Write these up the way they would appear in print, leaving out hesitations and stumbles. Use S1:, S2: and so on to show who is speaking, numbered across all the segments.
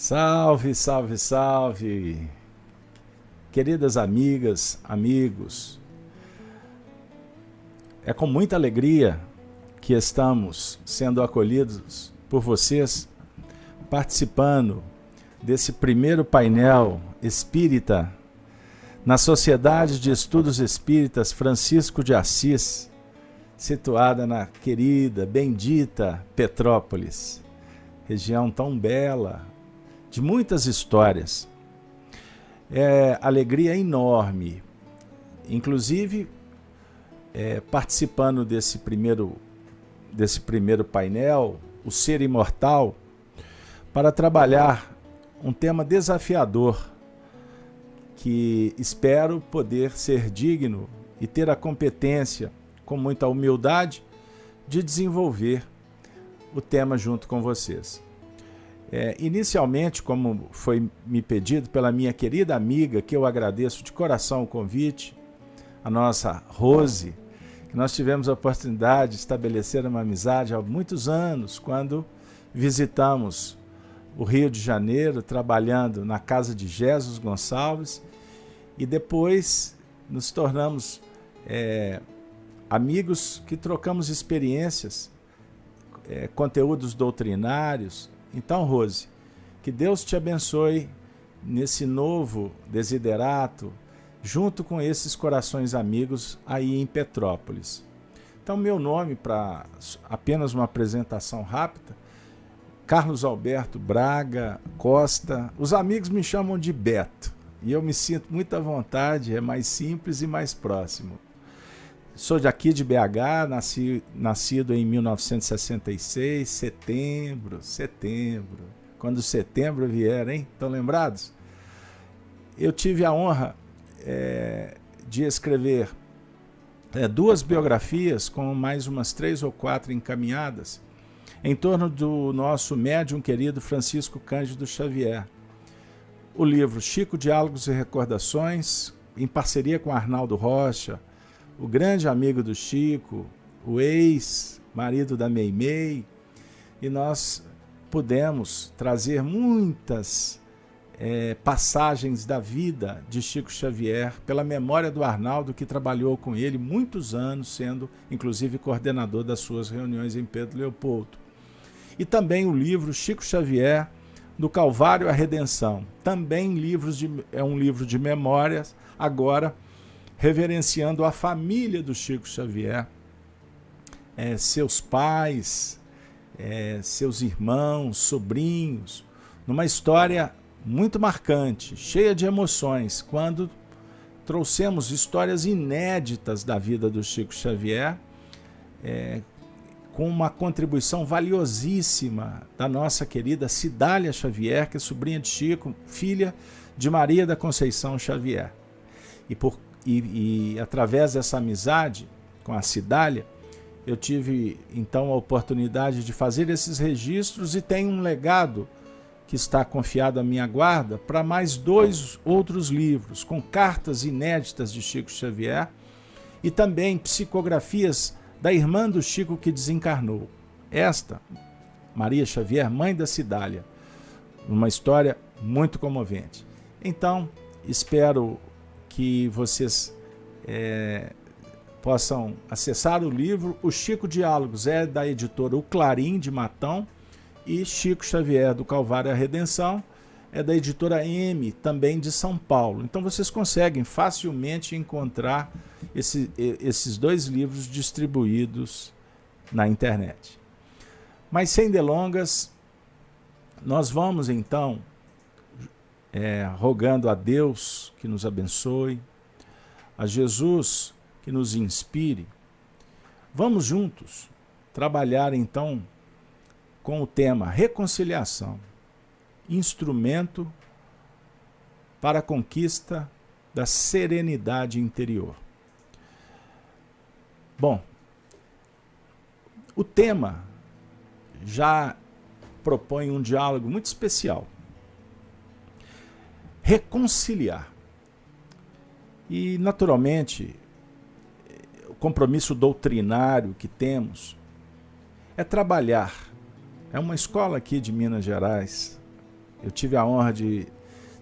S1: Salve, salve, salve, queridas amigas, amigos. É com muita alegria que estamos sendo acolhidos por vocês, participando desse primeiro painel espírita na Sociedade de Estudos Espíritas Francisco de Assis, situada na querida, bendita Petrópolis, região tão bela, de muitas histórias. É alegria enorme, inclusive participando desse primeiro painel, o ser imortal, para trabalhar um tema desafiador que espero poder ser digno e ter a competência, com muita humildade, de desenvolver o tema junto com vocês. Inicialmente, como foi me pedido pela minha querida amiga, que eu agradeço de coração o convite, a nossa Rose, que nós tivemos a oportunidade de estabelecer uma amizade há muitos anos, quando visitamos o Rio de Janeiro, trabalhando na casa de Jesus Gonçalves, e depois nos tornamos amigos que trocamos experiências, conteúdos doutrinários. Então, Rose, que Deus te abençoe nesse novo desiderato, junto com esses corações amigos aí em Petrópolis. Então, meu nome, para apenas uma apresentação rápida, Carlos Alberto Braga Costa. Os amigos me chamam de Beto, e eu me sinto muito à vontade, é mais simples e mais próximo. Sou daqui de BH, nascido em 1966, setembro. Quando setembro vier, hein? Estão lembrados? Eu tive a honra de escrever duas biografias, com mais umas 3 ou 4 encaminhadas, em torno do nosso médium querido Francisco Cândido Xavier. O livro Chico, Diálogos e Recordações, em parceria com Arnaldo Rocha, o grande amigo do Chico, o ex-marido da Meimei, e nós pudemos trazer muitas passagens da vida de Chico Xavier, pela memória do Arnaldo, que trabalhou com ele muitos anos, sendo inclusive coordenador das suas reuniões em Pedro Leopoldo. E também o livro Chico Xavier, do Calvário à Redenção, também é um livro de memórias, agora reverenciando a família do Chico Xavier, seus pais, seus irmãos, sobrinhos, numa história muito marcante, cheia de emoções, quando trouxemos histórias inéditas da vida do Chico Xavier, com uma contribuição valiosíssima da nossa querida Cidália Xavier, que é sobrinha de Chico, filha de Maria da Conceição Xavier. E através dessa amizade com a Cidália, eu tive então a oportunidade de fazer esses registros, e tenho um legado que está confiado à minha guarda para mais 2 outros livros, com cartas inéditas de Chico Xavier e também psicografias da irmã do Chico que desencarnou. Esta, Maria Xavier, mãe da Cidália. Uma história muito comovente. Então, espero que vocês possam acessar o livro. O Chico Diálogos é da editora O Clarim, de Matão, e Chico Xavier, do Calvário à Redenção, é da editora M, também de São Paulo. Então vocês conseguem facilmente encontrar esses 2 livros distribuídos na internet. Mas sem delongas, nós vamos então rogando a Deus que nos abençoe, a Jesus que nos inspire. Vamos juntos trabalhar então com o tema reconciliação, instrumento para a conquista da serenidade interior. Bom, o tema já propõe um diálogo muito especial. Reconciliar. E, naturalmente, o compromisso doutrinário que temos é trabalhar. É uma escola aqui de Minas Gerais, Eu tive a honra de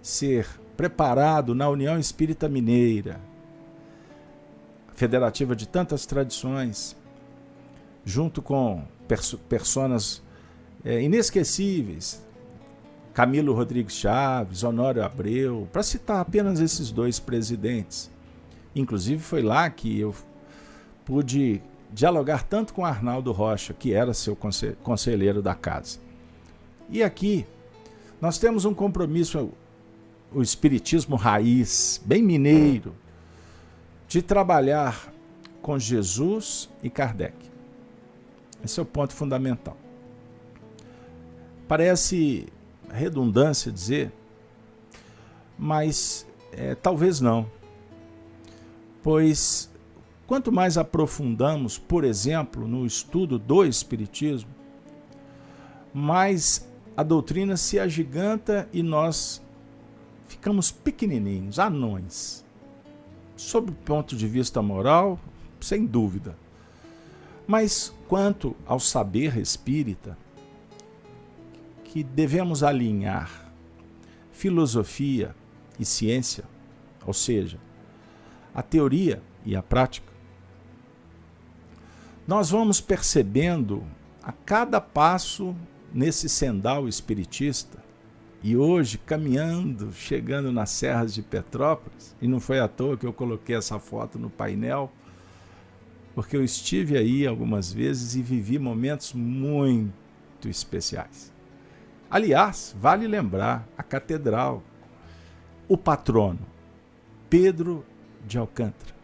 S1: ser preparado na União Espírita Mineira, federativa de tantas tradições, junto com personas inesquecíveis, Camilo Rodrigues Chaves, Honório Abreu, para citar apenas esses dois presidentes. Inclusive foi lá que eu pude dialogar tanto com Arnaldo Rocha, que era seu conselheiro da casa. E aqui nós temos um compromisso, o espiritismo raiz, bem mineiro, de trabalhar com Jesus e Kardec. Esse é o ponto fundamental. Parece redundância dizer, mas talvez não. Pois quanto mais aprofundamos, por exemplo, no estudo do Espiritismo, mais a doutrina se agiganta e nós ficamos pequenininhos, anões. Sob o ponto de vista moral, sem dúvida. Mas quanto ao saber espírita, que devemos alinhar filosofia e ciência, ou seja, a teoria e a prática, nós vamos percebendo a cada passo nesse sendal espiritista, e hoje caminhando, chegando nas serras de Petrópolis, e não foi à toa que eu coloquei essa foto no painel, porque eu estive aí algumas vezes e vivi momentos muito especiais. Aliás, vale lembrar a catedral, o patrono, Pedro de Alcântara,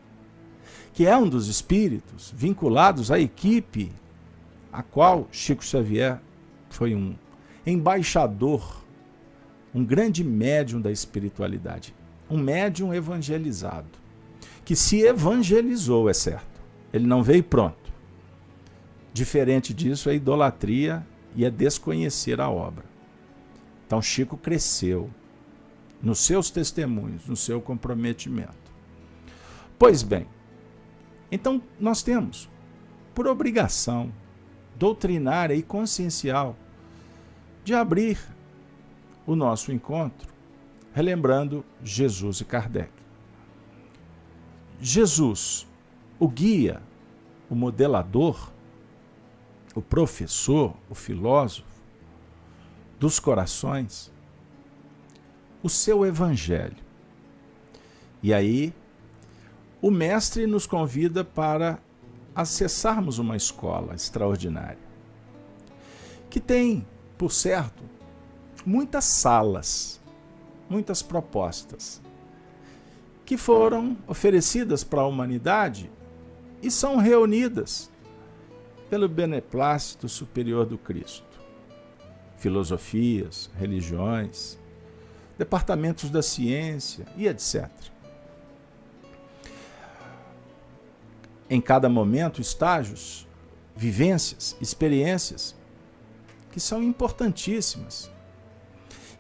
S1: que é um dos espíritos vinculados à equipe a qual Chico Xavier foi um embaixador, um grande médium da espiritualidade, um médium evangelizado, que se evangelizou, é certo, ele não veio pronto. Diferente disso é idolatria e é desconhecer a obra. Então Chico cresceu nos seus testemunhos, no seu comprometimento. Pois bem, então nós temos, por obrigação doutrinária e consciencial, de abrir o nosso encontro, relembrando Jesus e Kardec. Jesus, o guia, o modelador, o professor, o filósofo dos corações, o seu evangelho. E aí, o mestre nos convida para acessarmos uma escola extraordinária, que tem, por certo, muitas salas, muitas propostas, que foram oferecidas para a humanidade e são reunidas pelo beneplácito superior do Cristo. Filosofias, religiões, departamentos da ciência e etc. Em cada momento, estágios, vivências, experiências que são importantíssimas.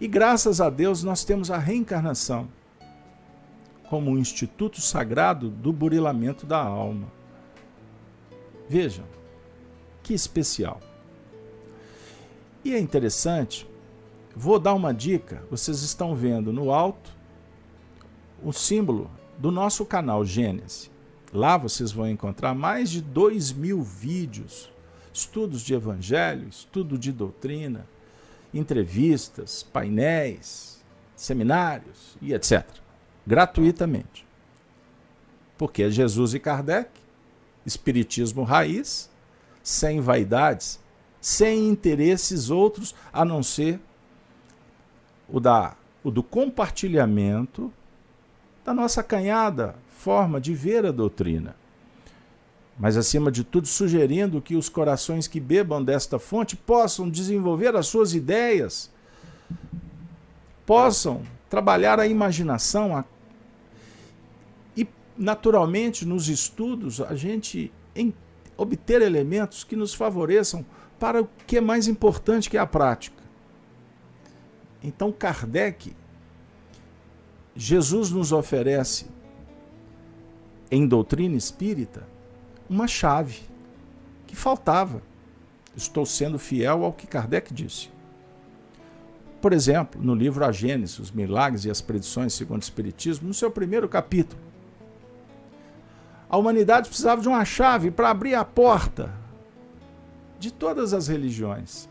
S1: E graças a Deus nós temos a reencarnação como um instituto sagrado do burilamento da alma. Vejam, que especial. E é interessante, vou dar uma dica, vocês estão vendo no alto o símbolo do nosso canal Gênesis. Lá vocês vão encontrar mais de 2.000 vídeos, estudos de evangelho, estudo de doutrina, entrevistas, painéis, seminários e etc. Gratuitamente. Porque é Jesus e Kardec, espiritismo raiz, sem vaidades, sem interesses outros, a não ser o do compartilhamento da nossa acanhada forma de ver a doutrina. Mas, acima de tudo, sugerindo que os corações que bebam desta fonte possam desenvolver as suas ideias, possam trabalhar a imaginação e, naturalmente, nos estudos, a gente obter elementos que nos favoreçam para o que é mais importante, que é a prática. Então, Kardec, Jesus nos oferece, em doutrina espírita, uma chave que faltava. Estou sendo fiel ao que Kardec disse. por exemplo, no livro A Gênesis, os milagres e as predições segundo o Espiritismo, no seu primeiro capítulo. A humanidade precisava de uma chave para abrir a porta de todas as religiões,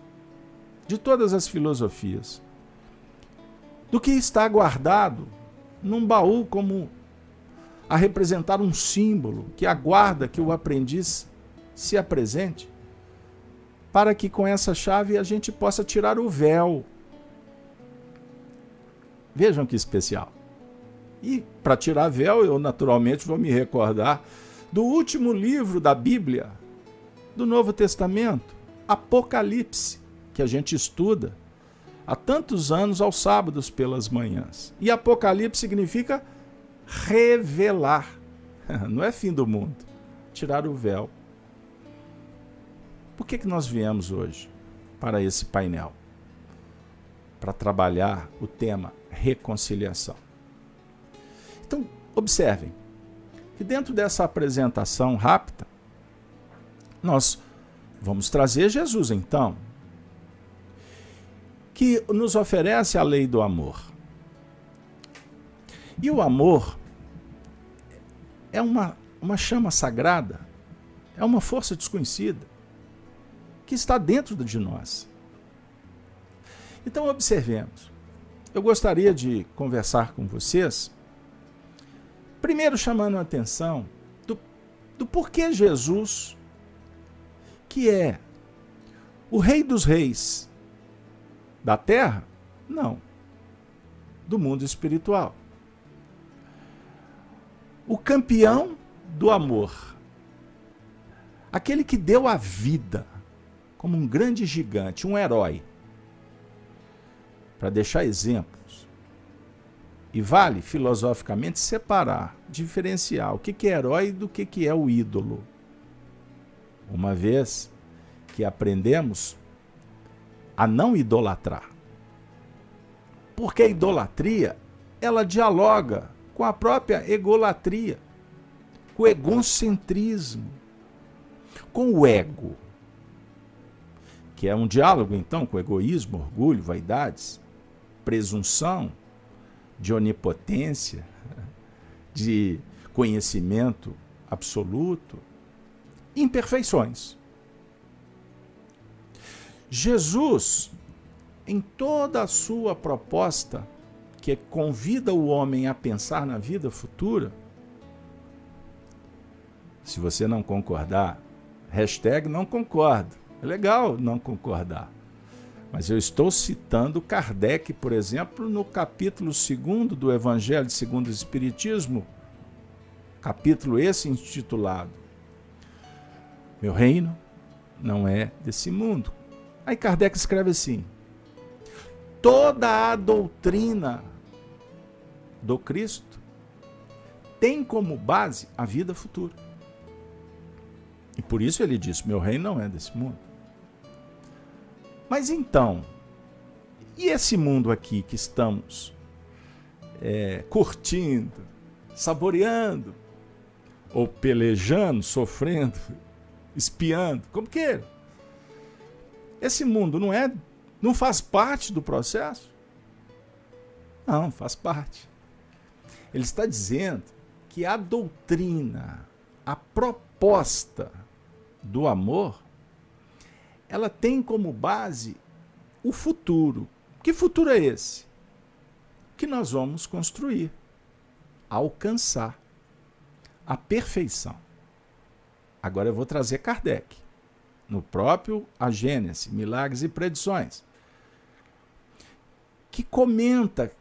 S1: de todas as filosofias, do que está guardado num baú como a representar um símbolo que aguarda que o aprendiz se apresente, para que com essa chave a gente possa tirar o véu. Vejam que especial. E para tirar véu, eu naturalmente vou me recordar do último livro da Bíblia, do Novo Testamento, Apocalipse, que a gente estuda há tantos anos aos sábados pelas manhãs. E Apocalipse significa revelar. Não é fim do mundo, tirar o véu. Por que nós viemos hoje para esse painel? Para trabalhar o tema reconciliação. Então, observem que dentro dessa apresentação rápida, nós vamos trazer Jesus, então, que nos oferece a lei do amor. E o amor é uma chama sagrada, é uma força desconhecida, que está dentro de nós. Então, observemos. Eu gostaria de conversar com vocês, primeiro chamando a atenção do porquê Jesus, que é o Rei dos Reis da Terra, não, do mundo espiritual. O campeão do amor, aquele que deu a vida como um grande gigante, um herói, para deixar exemplos. E vale, filosoficamente, separar, diferenciar o que é herói do que é o ídolo. Uma vez que aprendemos a não idolatrar. Porque a idolatria, ela dialoga com a própria egolatria, com o egocentrismo, com o ego, que é um diálogo, então, com egoísmo, orgulho, vaidades, presunção de onipotência, de conhecimento absoluto, imperfeições. Jesus, em toda a sua proposta, que convida o homem a pensar na vida futura, se você não concordar, hashtag não concordo. É legal não concordar. Mas eu estou citando Kardec, por exemplo, no capítulo 2 do Evangelho segundo o Espiritismo, capítulo esse intitulado Meu reino não é desse mundo. Aí Kardec escreve assim: toda a doutrina do Cristo tem como base a vida futura. E por isso ele diz, meu reino não é desse mundo. Mas então, e esse mundo aqui que estamos curtindo, saboreando, ou pelejando, sofrendo, espiando, como queira? Esse mundo não faz parte do processo? Não, faz parte. Ele está dizendo que a doutrina, a proposta do amor, ela tem como base o futuro. Que futuro é esse? Que nós vamos construir, alcançar a perfeição. Agora eu vou trazer Kardec, no próprio A Gênesis, Milagres e Predições, que comenta,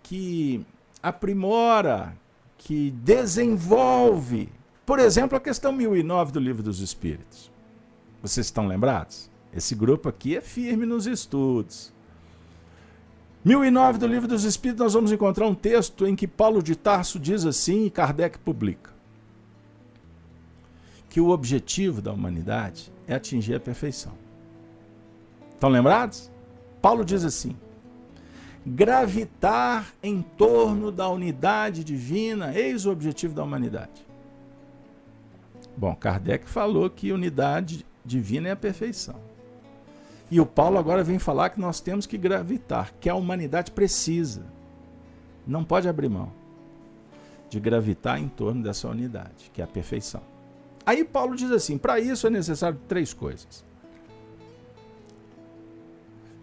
S1: que aprimora, que desenvolve, por exemplo, a questão 1009 do Livro dos Espíritos. Vocês estão lembrados? Esse grupo aqui é firme nos estudos. 1009 do Livro dos Espíritos, nós vamos encontrar um texto em que Paulo de Tarso diz assim, e Kardec publica, que o objetivo da humanidade é atingir a perfeição. Estão lembrados? Paulo diz assim: gravitar em torno da unidade divina, eis o objetivo da humanidade. Bom, Kardec falou que unidade divina é a perfeição. E o Paulo agora vem falar que nós temos que gravitar, que a humanidade precisa. Não pode abrir mão de gravitar em torno dessa unidade, que é a perfeição. Aí Paulo diz assim, para isso é necessário 3 coisas.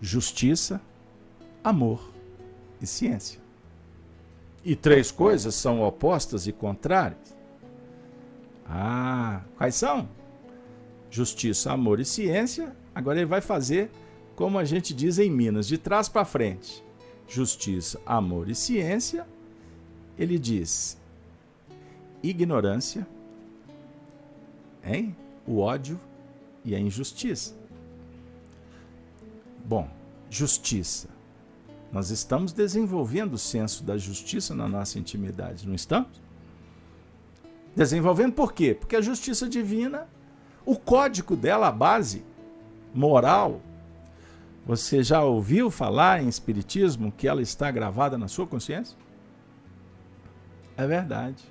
S1: Justiça, amor e ciência. E 3 coisas são opostas e contrárias. Quais são? Justiça, amor e ciência. Agora ele vai fazer, como a gente diz em Minas, de trás para frente. Justiça, amor e ciência. Ele diz ignorância, o ódio e a injustiça. Bom, justiça. Nós estamos desenvolvendo o senso da justiça na nossa intimidade, não estamos? Desenvolvendo por quê? Porque a justiça divina, o código dela, a base moral, você já ouviu falar em espiritismo que ela está gravada na sua consciência? É verdade.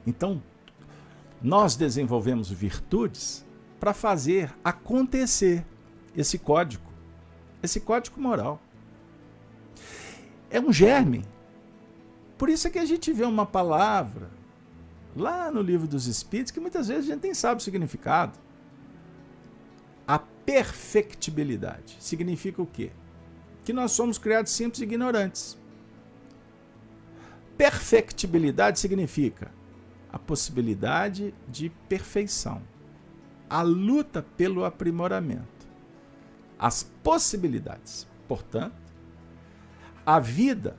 S1: Então, nós desenvolvemos virtudes para fazer acontecer esse código moral. É um germe. Por isso é que a gente vê uma palavra lá no Livro dos Espíritos que muitas vezes a gente nem sabe o significado. A perfectibilidade significa o quê? Que nós somos criados simples e ignorantes. Perfectibilidade significa a possibilidade de perfeição, a luta pelo aprimoramento, as possibilidades. Portanto, a vida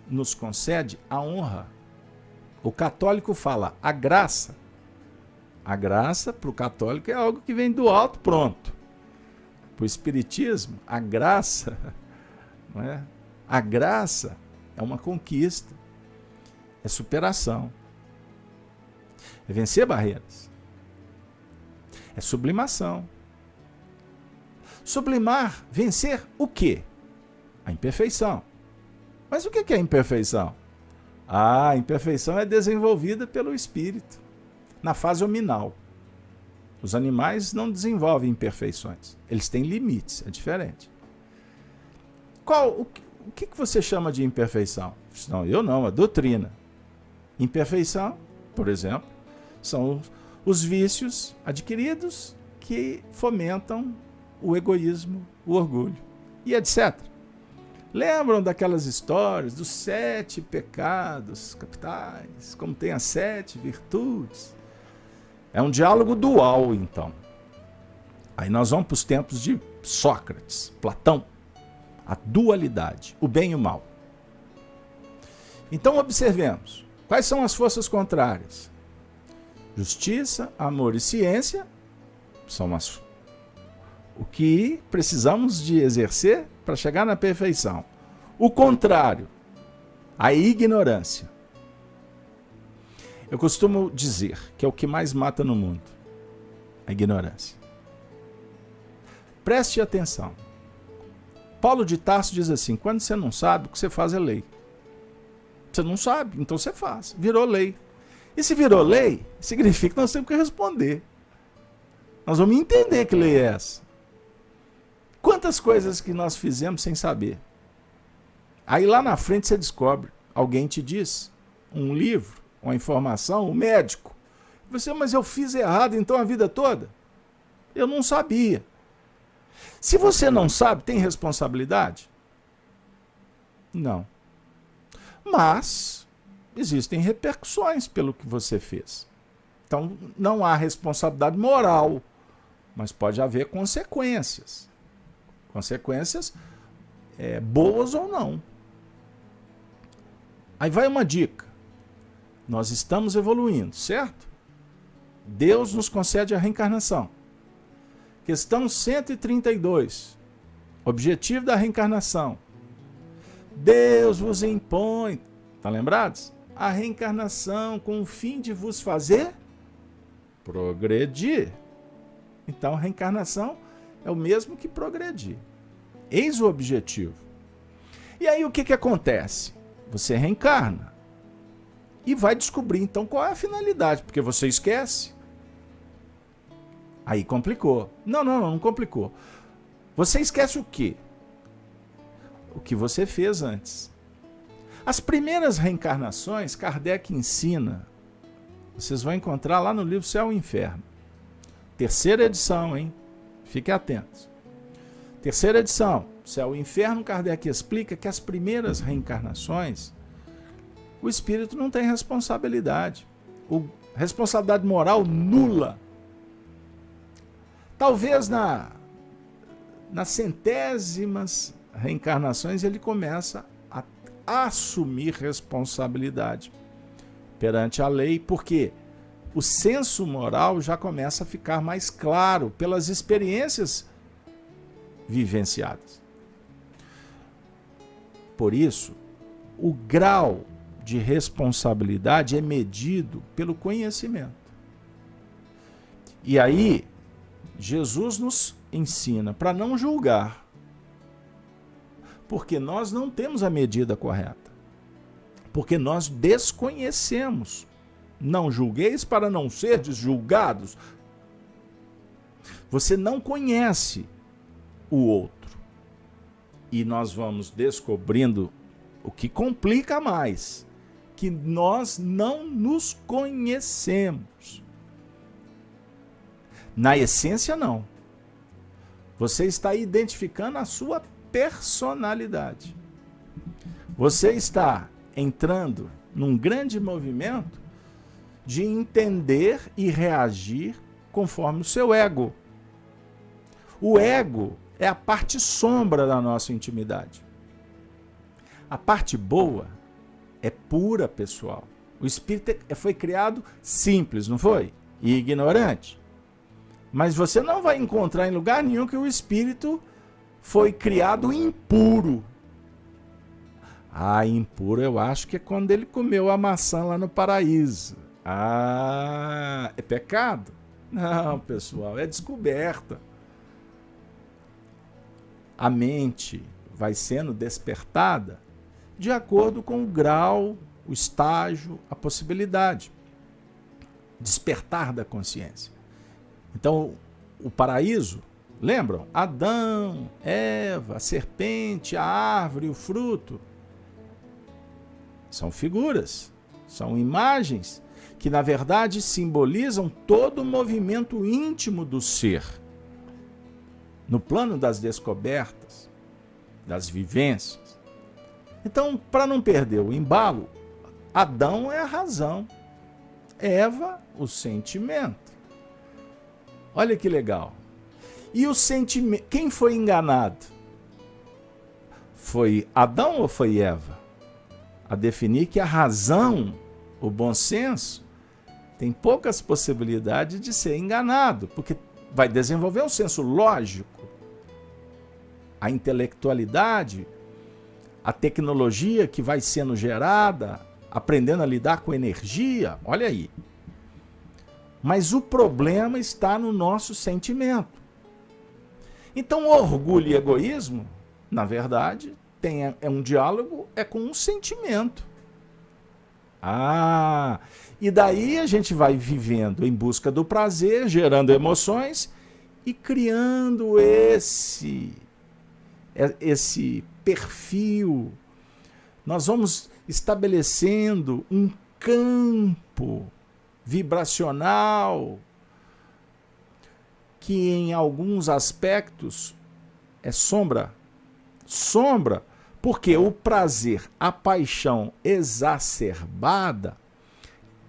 S1: nos concede a honra. O católico fala a graça. A graça, para o católico, é algo que vem do alto, pronto. Para o espiritismo, a graça, não é? A graça é uma conquista, é superação, é vencer barreiras, é sublimação. Sublimar, vencer o quê? A imperfeição. Mas o que é imperfeição? A imperfeição é desenvolvida pelo espírito, na fase hominal. Os animais não desenvolvem imperfeições, eles têm limites, é diferente. O que você chama de imperfeição? Não, eu não, a doutrina. Imperfeição, por exemplo, são os vícios adquiridos que fomentam o egoísmo, o orgulho e etc. Lembram daquelas histórias dos 7 pecados capitais, como tem as 7 virtudes? É um diálogo dual, então. Aí nós vamos para os tempos de Sócrates, Platão, a dualidade, o bem e o mal. Então observemos, quais são as forças contrárias? Justiça, amor e ciência são o que precisamos de exercer para chegar na perfeição. O contrário, a ignorância. Eu costumo dizer que é o que mais mata no mundo, a ignorância. Preste atenção. Paulo de Tarso diz assim, quando você não sabe, o que você faz é lei. Você não sabe, então você faz. Virou lei. E se virou lei, significa que nós temos que responder. Nós vamos entender que lei é essa. Quantas coisas que nós fizemos sem saber. Aí lá na frente você descobre. Alguém te diz, um livro, uma informação, um médico. Você, mas eu fiz errado então a vida toda? Eu não sabia. Se você não sabe, tem responsabilidade? Não. Mas existem repercussões pelo que você fez. Então não há responsabilidade moral, mas pode haver consequências. Consequências boas ou não. Aí vai uma dica. Nós estamos evoluindo, certo? Deus nos concede a reencarnação. Questão 132. Objetivo da reencarnação. Deus vos impõe, tá lembrados? A reencarnação com o fim de vos fazer progredir. Então a reencarnação é o mesmo que progredir. Eis o objetivo. E aí o que acontece? Você reencarna e vai descobrir então qual é a finalidade, porque você esquece. Aí complicou. Não complicou. Você esquece o quê? O que você fez antes. As primeiras reencarnações, Kardec ensina, vocês vão encontrar lá no livro Céu e Inferno. Terceira edição, hein? Fiquem atentos. Terceira edição, Céu e Inferno, Kardec explica que as primeiras reencarnações, o espírito não tem responsabilidade. Responsabilidade moral nula. Talvez nas centésimas reencarnações ele começa a assumir responsabilidade perante a lei, porque o senso moral já começa a ficar mais claro pelas experiências vivenciadas. Por isso, o grau de responsabilidade é medido pelo conhecimento. E aí, Jesus nos ensina para não julgar, porque nós não temos a medida correta, porque nós desconhecemos. Não julgueis para não serdes julgados. Você não conhece o outro. E nós vamos descobrindo o que complica mais, que nós não nos conhecemos. Na essência, não. Você está identificando a sua personalidade. Você está entrando num grande movimento de entender e reagir conforme o seu ego. O ego é a parte sombra da nossa intimidade. A parte boa é pura, pessoal. O espírito foi criado simples, não foi? E ignorante. Mas você não vai encontrar em lugar nenhum que o espírito foi criado impuro. Ah, impuro eu acho que é quando ele comeu a maçã lá no paraíso. Ah, é pecado? Não, pessoal, é descoberta. A mente vai sendo despertada de acordo com o grau, o estágio, a possibilidade. Despertar da consciência. Então, o paraíso, lembram? Adão, Eva, a serpente, a árvore, o fruto. São figuras, são imagens que, na verdade, simbolizam todo o movimento íntimo do ser. No plano das descobertas, das vivências. Então, para não perder o embalo, Adão é a razão, Eva, o sentimento. Olha que legal. E o sentimento, quem foi enganado? Foi Adão ou foi Eva? A definir que a razão, o bom senso, tem poucas possibilidades de ser enganado, porque vai desenvolver um senso lógico, a intelectualidade, a tecnologia que vai sendo gerada, aprendendo a lidar com energia, olha aí. Mas o problema está no nosso sentimento. Então, orgulho e egoísmo, na verdade, é um diálogo, é com um sentimento. Ah, e daí a gente vai vivendo em busca do prazer, gerando emoções e criando esse perfil. Nós vamos estabelecendo um campo vibracional que em alguns aspectos é sombra. Sombra, porque o prazer, a paixão exacerbada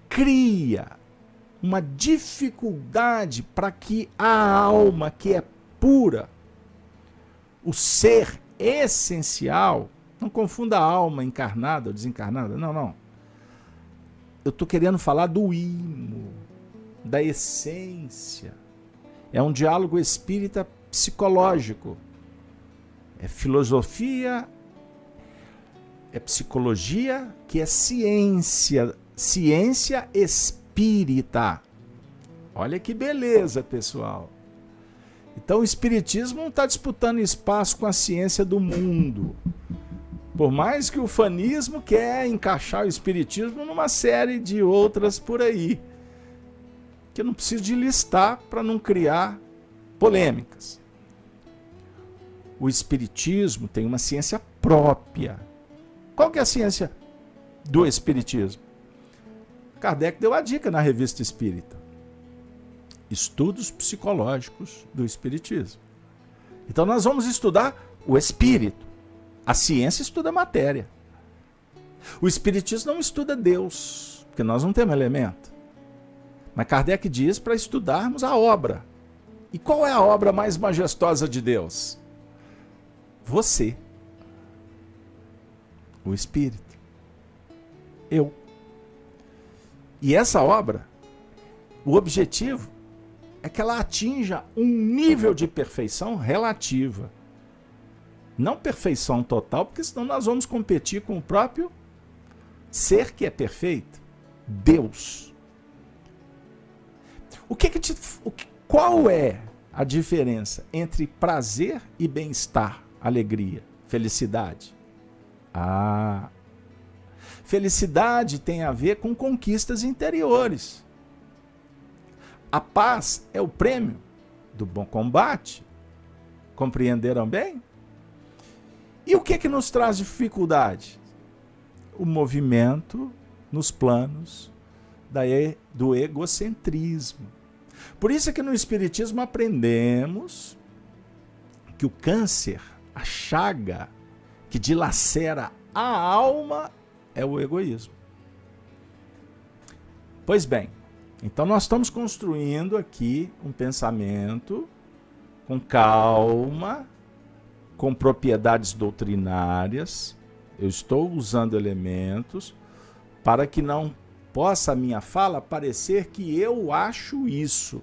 S1: cria uma dificuldade para que a alma, que é pura, o ser essencial, não confunda a alma encarnada ou desencarnada, não. Eu estou querendo falar do imo, da essência. É um diálogo espírita psicológico. É filosofia, é psicologia, que é ciência espírita. Olha que beleza, pessoal. Então o espiritismo não está disputando espaço com a ciência do mundo. Por mais que o fanismo quer encaixar o espiritismo numa série de outras por aí, que eu não preciso de listar para não criar polêmicas. O Espiritismo tem uma ciência própria. Qual que é a ciência do Espiritismo? Kardec deu a dica na Revista Espírita. Estudos psicológicos do Espiritismo. Então nós vamos estudar o espírito. A ciência estuda a matéria. O Espiritismo não estuda Deus, porque nós não temos elemento. Mas Kardec diz para estudarmos a obra. E qual é a obra mais majestosa de Deus? Você. O Espírito. Eu. E essa obra, o objetivo é que ela atinja um nível de perfeição relativa. Não perfeição total, porque senão nós vamos competir com o próprio ser que é perfeito, Deus. Qual é a diferença entre prazer e bem-estar, alegria, felicidade? Felicidade tem a ver com conquistas interiores. A paz é o prêmio do bom combate. Compreenderam bem? E o que nos traz dificuldade? O movimento nos planos do egocentrismo. Por isso é que no Espiritismo aprendemos que o câncer, a chaga que dilacera a alma é o egoísmo. Pois bem, então nós estamos construindo aqui um pensamento com calma, com propriedades doutrinárias. Eu estou usando elementos para que não possa a minha fala parecer que eu acho isso.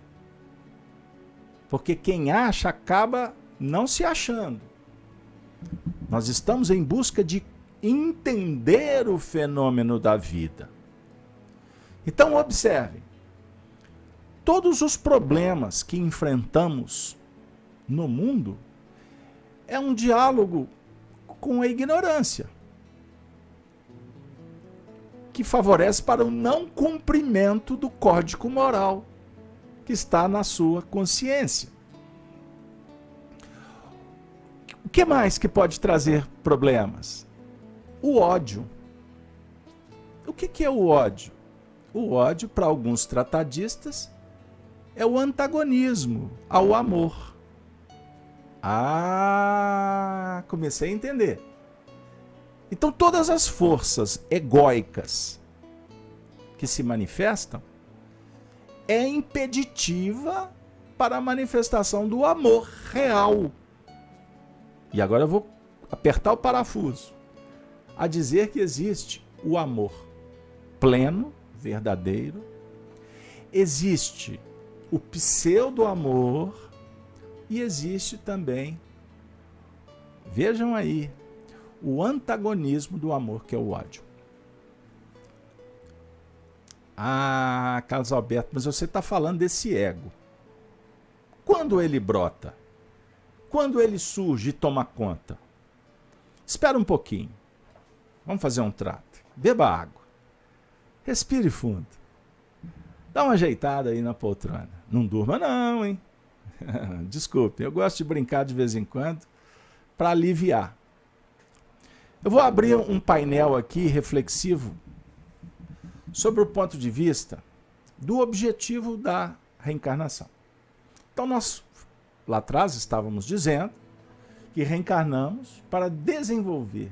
S1: Porque quem acha acaba não se achando. Nós estamos em busca de entender o fenômeno da vida. Então observe, todos os problemas que enfrentamos no mundo é um diálogo com a ignorância, que favorece para o não cumprimento do código moral que está na sua consciência. O que mais que pode trazer problemas? O ódio. O que é o ódio? O ódio, para alguns tratadistas, é o antagonismo ao amor. Comecei a entender. Então, todas as forças egóicas que se manifestam é impeditiva para a manifestação do amor real. E agora eu vou apertar o parafuso a dizer que existe o amor pleno, verdadeiro, existe o pseudo-amor e existe também, vejam aí, o antagonismo do amor, que é o ódio. Carlos Alberto, mas você está falando desse ego. Quando ele brota? Quando ele surge e toma conta? Espera um pouquinho. Vamos fazer um trato. Beba água. Respire fundo. Dá uma ajeitada aí na poltrona. Não durma não, hein? Desculpe, eu gosto de brincar de vez em quando para aliviar. Eu vou abrir um painel aqui reflexivo sobre o ponto de vista do objetivo da reencarnação. Então nós, lá atrás, estávamos dizendo que reencarnamos para desenvolver,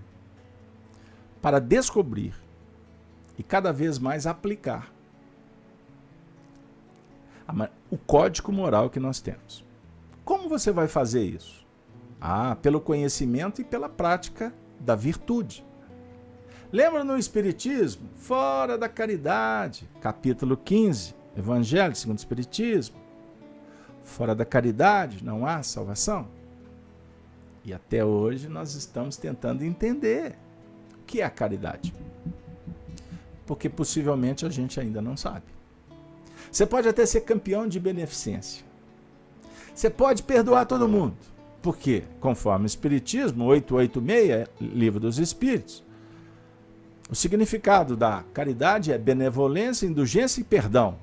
S1: para descobrir e cada vez mais aplicar o código moral que nós temos. Como você vai fazer isso? Pelo conhecimento e pela prática da virtude. Lembra no Espiritismo? Fora da caridade, capítulo 15, Evangelho segundo o Espiritismo. Fora da caridade não há salvação. E até hoje nós estamos tentando entender o que é a caridade. Porque possivelmente a gente ainda não sabe. Você pode até ser campeão de beneficência. Você pode perdoar todo mundo. Porque, conforme o Espiritismo, 886, Livro dos Espíritos, o significado da caridade é benevolência, indulgência e perdão.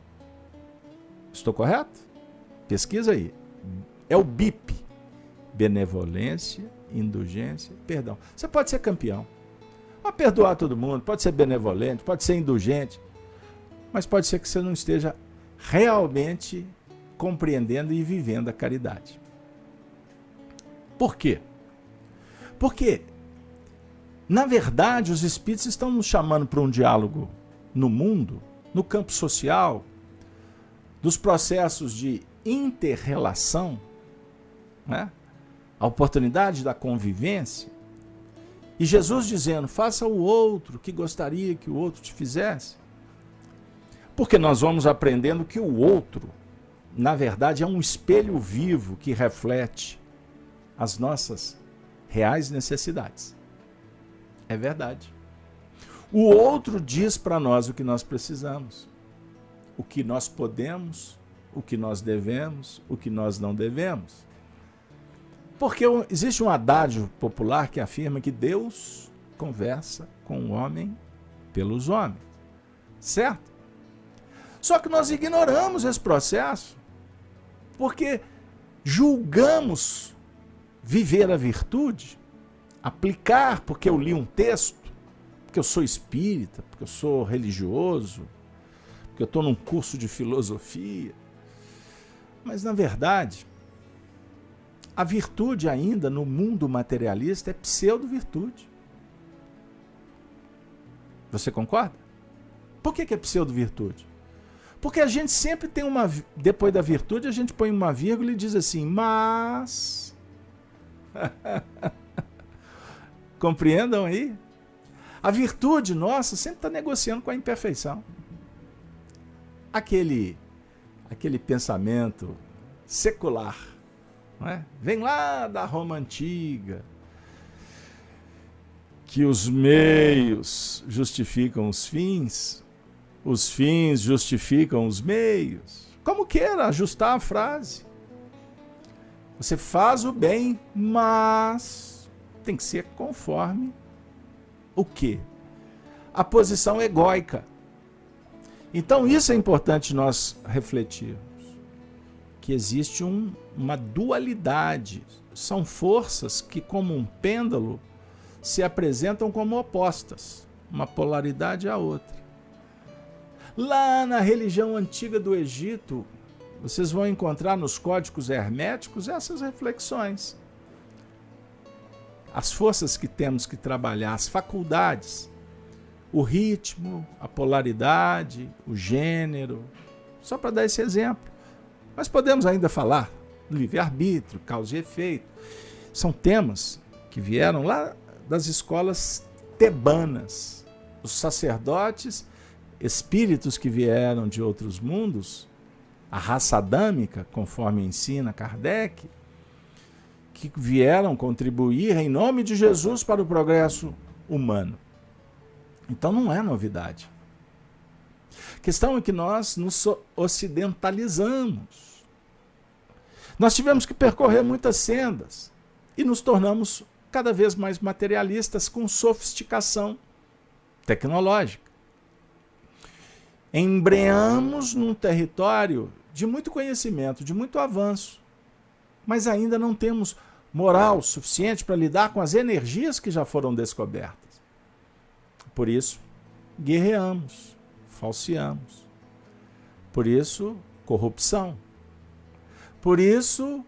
S1: Estou correto? Pesquisa aí. É o BIP. Benevolência, indulgência e perdão. Você pode ser campeão, pode perdoar todo mundo, pode ser benevolente, pode ser indulgente, mas pode ser que você não esteja realmente compreendendo e vivendo a caridade. Por quê? Porque, na verdade, os espíritos estão nos chamando para um diálogo no mundo, no campo social, dos processos de inter-relação, né? A oportunidade da convivência. E Jesus dizendo, faça o outro que gostaria que o outro te fizesse. Porque nós vamos aprendendo que o outro, na verdade, é um espelho vivo que reflete as nossas reais necessidades. É verdade. O outro diz para nós o que nós precisamos, o que nós podemos, o que nós devemos, o que nós não devemos. Porque existe um adágio popular que afirma que Deus conversa com o homem pelos homens. Certo? Só que nós ignoramos esse processo porque julgamos viver a virtude, aplicar porque eu li um texto, porque eu sou espírita, porque eu sou religioso, porque eu estou num curso de filosofia. Mas, na verdade, a virtude ainda no mundo materialista é pseudo-virtude. Você concorda? Por que é pseudo-virtude? Porque a gente sempre tem uma... Depois da virtude, a gente põe uma vírgula e diz assim, mas... Compreendam aí? A virtude nossa sempre está negociando com a imperfeição. Aquele pensamento secular, não é? Vem lá da Roma antiga, que os meios justificam os fins justificam os meios. Como queira ajustar a frase. Você faz o bem, mas tem que ser conforme o quê? A posição egóica. Então isso é importante nós refletirmos. Que existe uma dualidade. São forças que, como um pêndulo, se apresentam como opostas. Uma polaridade à outra. Lá na religião antiga do Egito, vocês vão encontrar nos códigos herméticos essas reflexões. As forças que temos que trabalhar, as faculdades, o ritmo, a polaridade, o gênero, só para dar esse exemplo. Mas podemos ainda falar livre-arbítrio, causa e efeito. São temas que vieram lá das escolas tebanas. Os sacerdotes, espíritos que vieram de outros mundos, a raça adâmica, conforme ensina Kardec, que vieram contribuir em nome de Jesus para o progresso humano. Então não é novidade. A questão é que nós nos ocidentalizamos. Nós tivemos que percorrer muitas sendas e nos tornamos cada vez mais materialistas com sofisticação tecnológica. Embreamos num território de muito conhecimento, de muito avanço, mas ainda não temos moral suficiente para lidar com as energias que já foram descobertas. Por isso, guerreamos, falseamos. Por isso, corrupção. Por isso,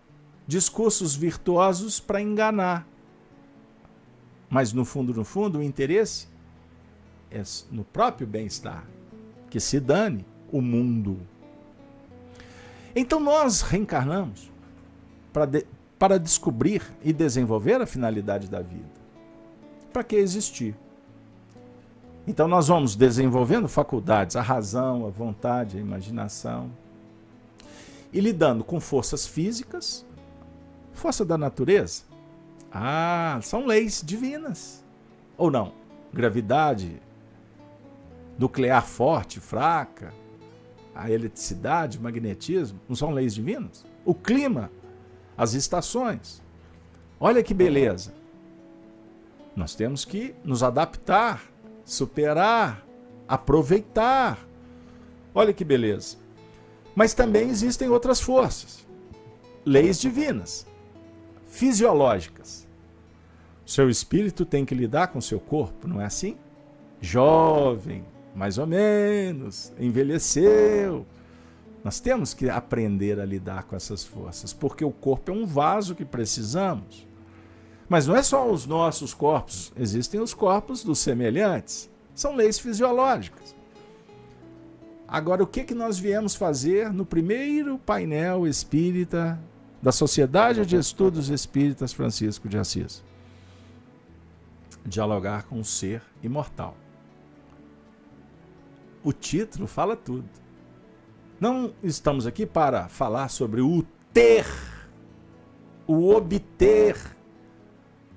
S1: discursos virtuosos para enganar. Mas no fundo, o interesse é no próprio bem-estar. Que se dane o mundo. Então nós reencarnamos para descobrir e desenvolver a finalidade da vida. Para que existir? Então nós vamos desenvolvendo faculdades, a razão, a vontade, a imaginação, e lidando com forças físicas, força da natureza. São leis divinas. Ou não? Gravidade nuclear forte, fraca, a eletricidade, o magnetismo, não são leis divinas? O clima, as estações. Olha que beleza. Nós temos que nos adaptar, superar, aproveitar. Olha que beleza. Mas também existem outras forças, leis divinas, fisiológicas. Seu espírito tem que lidar com seu corpo, não é assim? Jovem, mais ou menos, envelheceu. Nós temos que aprender a lidar com essas forças, porque o corpo é um vaso que precisamos. Mas não é só os nossos corpos, existem os corpos dos semelhantes. São leis fisiológicas. Agora, o que nós viemos fazer no primeiro painel espírita da Sociedade de Estudos Espíritas Francisco de Assis? Dialogar com o ser imortal. O título fala tudo. Não estamos aqui para falar sobre o ter, o obter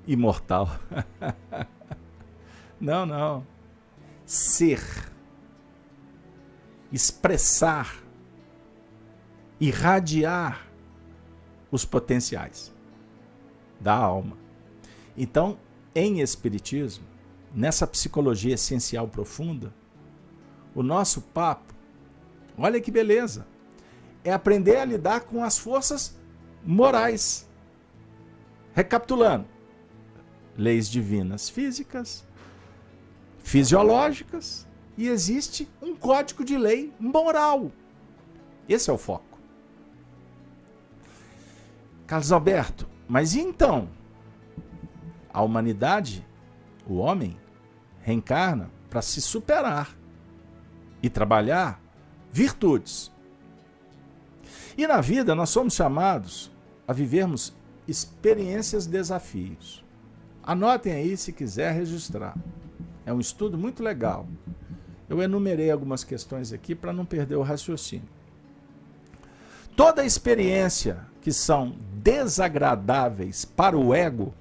S1: imortal. Não, não. Ser, expressar, irradiar os potenciais da alma. Então, em Espiritismo, nessa psicologia essencial profunda, o nosso papo, olha que beleza, é aprender a lidar com as forças morais. Recapitulando, leis divinas físicas, fisiológicas, e existe um código de lei moral. Esse é o foco. Carlos Alberto, mas e então? A humanidade, o homem, reencarna para se superar e trabalhar virtudes. E na vida nós somos chamados a vivermos experiências, desafios. Anotem aí se quiser registrar. É um estudo muito legal. Eu enumerei algumas questões aqui para não perder o raciocínio. Toda experiência que são desagradáveis para o ego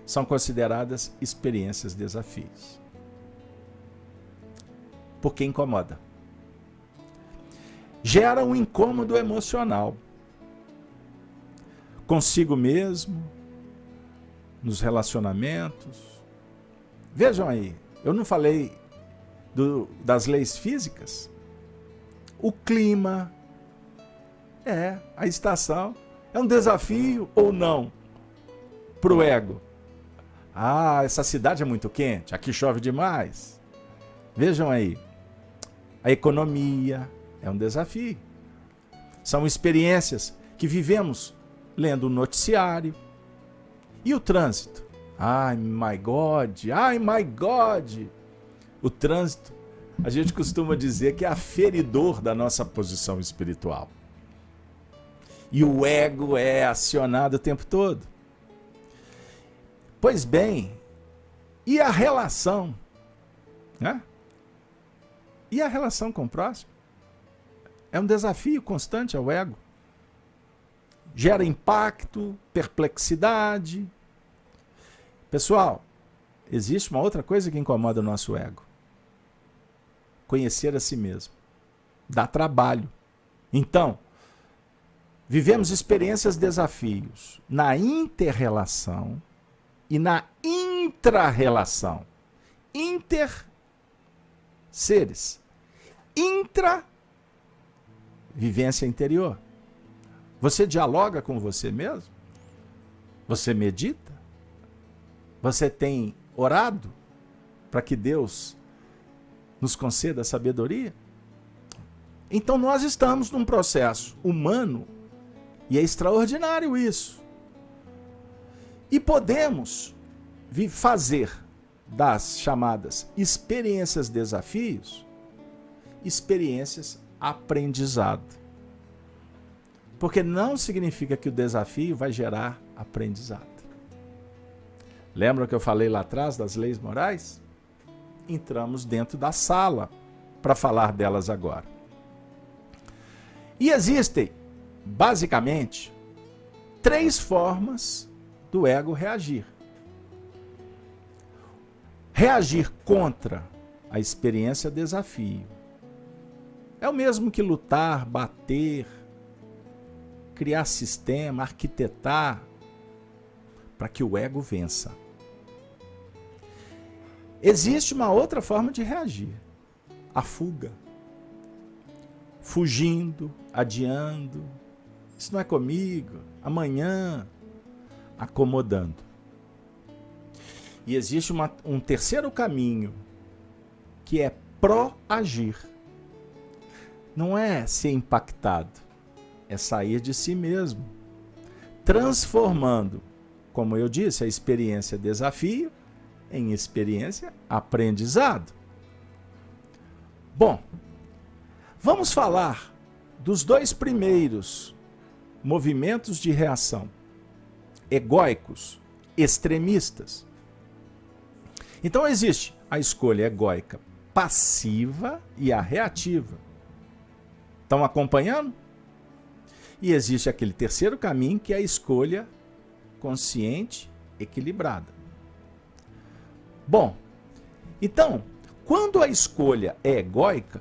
S1: são consideradas experiências desafios. Porque incomoda. Gera um incômodo emocional. Consigo mesmo, nos relacionamentos. Vejam aí, eu não falei das leis físicas? O clima, a estação, é um desafio ou não para o ego? Ah, essa cidade é muito quente, aqui chove demais. Vejam aí, a economia é um desafio. São experiências que vivemos lendo o noticiário. E o trânsito? Ai, my God, ai, my God. O trânsito, a gente costuma dizer que é aferidor da nossa posição espiritual. E o ego é acionado o tempo todo. Pois bem, e a relação? Né? E a relação com o próximo? É um desafio constante ao ego. Gera impacto, perplexidade. Pessoal, existe uma outra coisa que incomoda o nosso ego. Conhecer a si mesmo. Dá trabalho. Então, vivemos experiências, desafios na inter-relação e na intra-relação. Inter, seres. Intra, vivência interior. Você dialoga com você mesmo? Você medita? Você tem orado para que Deus nos conceda sabedoria? Então nós estamos num processo humano e é extraordinário isso. E podemos fazer das chamadas experiências desafios, experiências aprendizado. Porque não significa que o desafio vai gerar aprendizado. Lembra que eu falei lá atrás das leis morais? Entramos dentro da sala para falar delas agora. E existem, basicamente, 3 formas do ego reagir. Reagir contra a experiência desafio. É o mesmo que lutar, bater, criar sistema, arquitetar, para que o ego vença. Existe uma outra forma de reagir. A fuga. Fugindo, adiando. Isso não é comigo. Amanhã. acomodando. E existe um terceiro caminho, que é proagir. Não é ser impactado, é sair de si mesmo, transformando, como eu disse, a experiência desafio em experiência aprendizado. Bom, vamos falar dos dois primeiros movimentos de reação, egóicos, extremistas. Então existe a escolha egóica passiva e a reativa. Estão acompanhando? E existe aquele terceiro caminho, que é a escolha consciente, equilibrada. Bom, então, quando a escolha é egóica,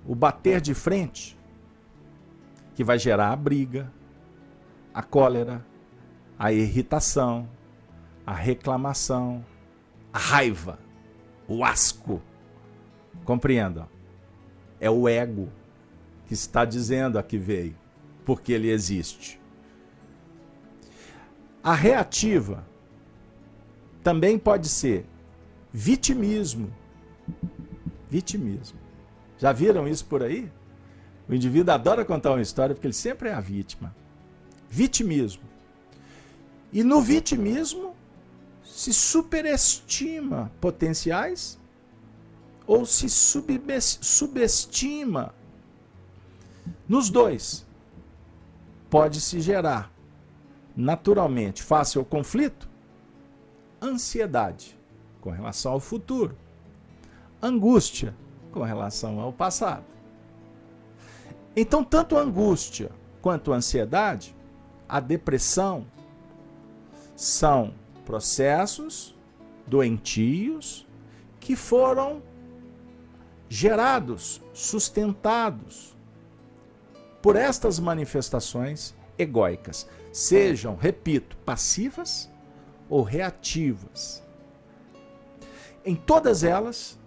S1: o bater de frente, que vai gerar a briga, a cólera, a irritação, a reclamação, a raiva, o asco. Compreendam? É o ego que está dizendo a que veio, porque ele existe. A reativa também pode ser vitimismo. Vitimismo. Já viram isso por aí? O indivíduo adora contar uma história porque ele sempre é a vítima. Vitimismo. E no vitimismo se superestima potenciais ou se subestima. Nos dois, pode-se gerar, naturalmente, face ao conflito, ansiedade com relação ao futuro, angústia com relação ao passado. Então, tanto a angústia quanto a ansiedade, a depressão, são processos doentios que foram gerados, sustentados por estas manifestações egóicas, sejam, repito, passivas ou reativas. Em todas elas,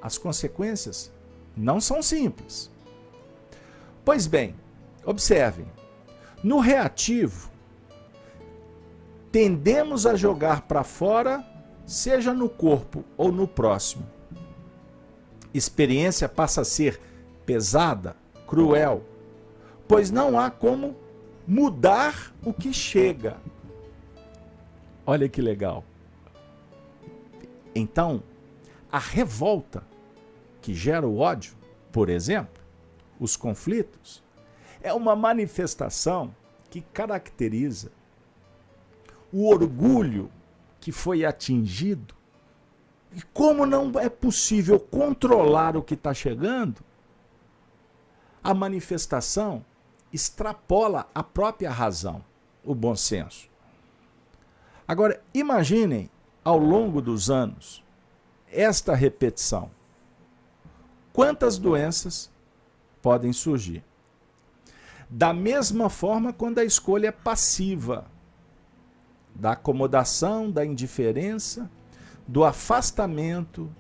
S1: as consequências não são simples. Pois bem, observem, no reativo, tendemos a jogar para fora, seja no corpo ou no próximo. Experiência passa a ser pesada, cruel, pois não há como mudar o que chega. Olha que legal. Então, a revolta que gera o ódio, por exemplo, os conflitos, é uma manifestação que caracteriza o orgulho que foi atingido. E como não é possível controlar o que está chegando, a manifestação extrapola a própria razão, o bom senso. Agora, imaginem, ao longo dos anos, esta repetição. Quantas doenças podem surgir? Da mesma forma, quando a escolha é passiva, da acomodação, da indiferença, do afastamento,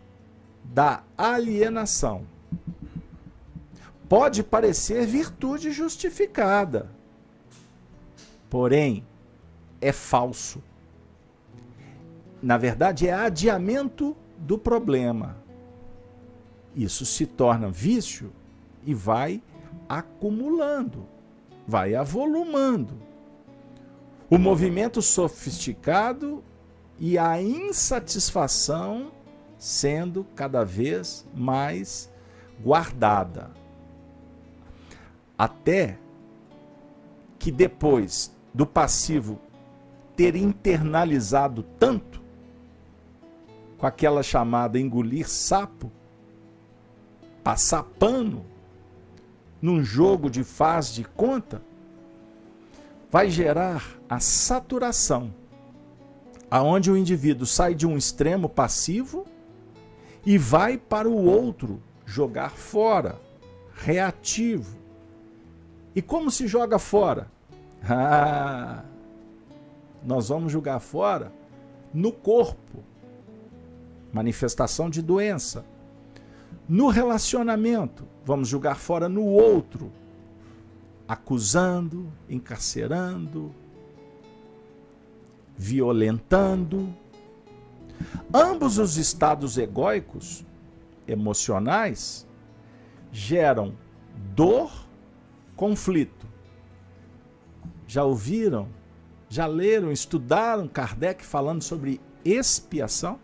S1: da alienação. Pode parecer virtude justificada, porém é falso. Na verdade, é adiamento do problema. Isso se torna vício e vai acumulando, vai avolumando. O movimento sofisticado e a insatisfação sendo cada vez mais guardada. Até que depois do passivo ter internalizado tanto, com aquela chamada engolir sapo, passar pano, num jogo de faz de conta, vai gerar a saturação, aonde o indivíduo sai de um extremo passivo e vai para o outro, jogar fora, reativo. E como se joga fora? Nós vamos jogar fora no corpo, manifestação de doença. No relacionamento, vamos jogar fora no outro, acusando, encarcerando, violentando. Ambos os estados egóicos, emocionais, geram dor, conflito. Já ouviram, já leram, estudaram Kardec falando sobre expiação?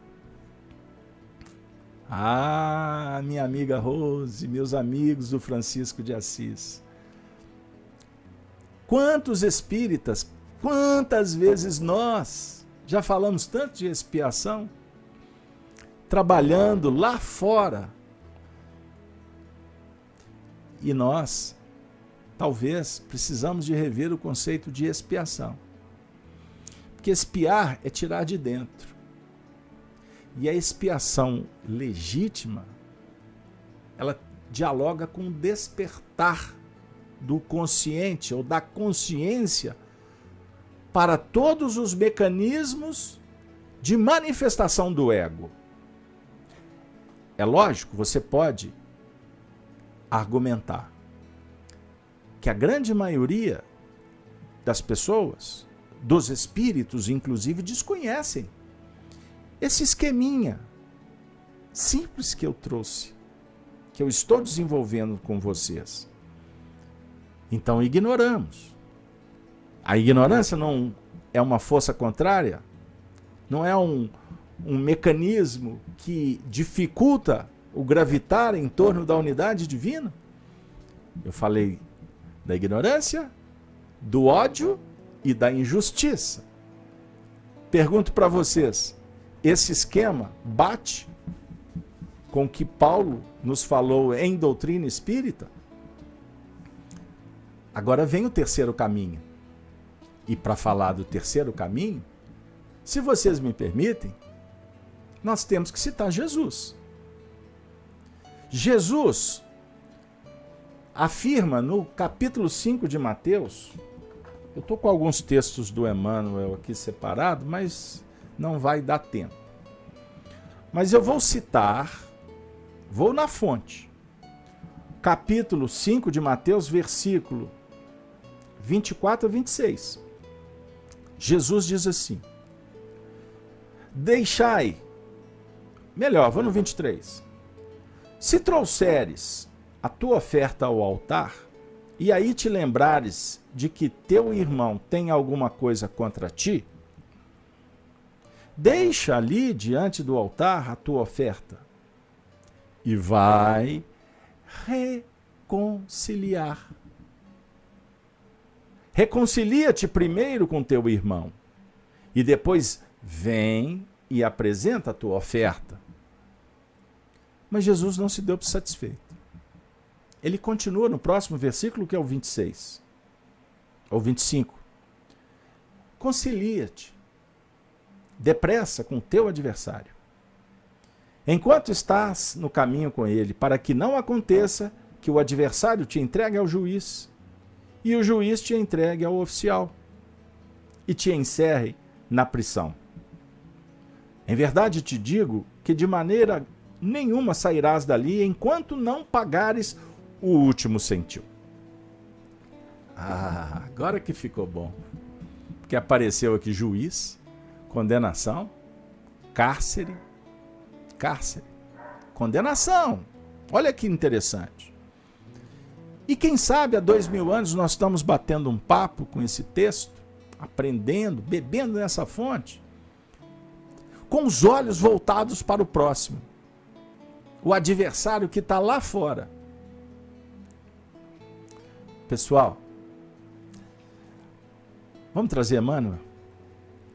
S1: Ah, minha amiga Rose, meus amigos do Francisco de Assis. Quantos espíritas, quantas vezes nós já falamos tanto de expiação, trabalhando lá fora. E nós, talvez, precisamos de rever o conceito de expiação. Porque expiar é tirar de dentro. E a expiação legítima, ela dialoga com o despertar do consciente ou da consciência para todos os mecanismos de manifestação do ego. É lógico, você pode argumentar que a grande maioria das pessoas, dos espíritos inclusive, desconhecem esse esqueminha simples que eu trouxe, que eu estou desenvolvendo com vocês. Então ignoramos. A ignorância não é uma força contrária? Não é um mecanismo que dificulta o gravitar em torno da unidade divina? Eu falei da ignorância, do ódio e da injustiça. Pergunto para vocês, esse esquema bate com o que Paulo nos falou em doutrina espírita? Agora vem o terceiro caminho. E para falar do terceiro caminho, se vocês me permitem, nós temos que citar Jesus. Jesus afirma no capítulo 5 de Mateus, eu estou com alguns textos do Emmanuel aqui separado, mas não vai dar tempo. Mas eu vou citar, vou na fonte. Capítulo 5 de Mateus, versículo 24 a 26. Jesus diz assim: deixai, melhor, vou no 23. Se trouxeres a tua oferta ao altar, e aí te lembrares de que teu irmão tem alguma coisa contra ti, deixa ali diante do altar a tua oferta e vai reconciliar. Reconcilia-te primeiro com teu irmão e depois vem e apresenta a tua oferta. Mas Jesus não se deu por satisfeito. Ele continua no próximo versículo, que é o 26, ou 25. Concilia-te depressa com o teu adversário, enquanto estás no caminho com ele, para que não aconteça que o adversário te entregue ao juiz, e o juiz te entregue ao oficial, e te encerre na prisão. Em verdade te digo que de maneira nenhuma sairás dali, enquanto não pagares o último centil. Ah, agora que ficou bom. Porque apareceu aqui juiz, condenação, cárcere, condenação. Olha que interessante. E quem sabe há 2000 anos nós estamos batendo um papo com esse texto, aprendendo, bebendo nessa fonte, com os olhos voltados para o próximo, o adversário que está lá fora. Pessoal, vamos trazer Emmanuel,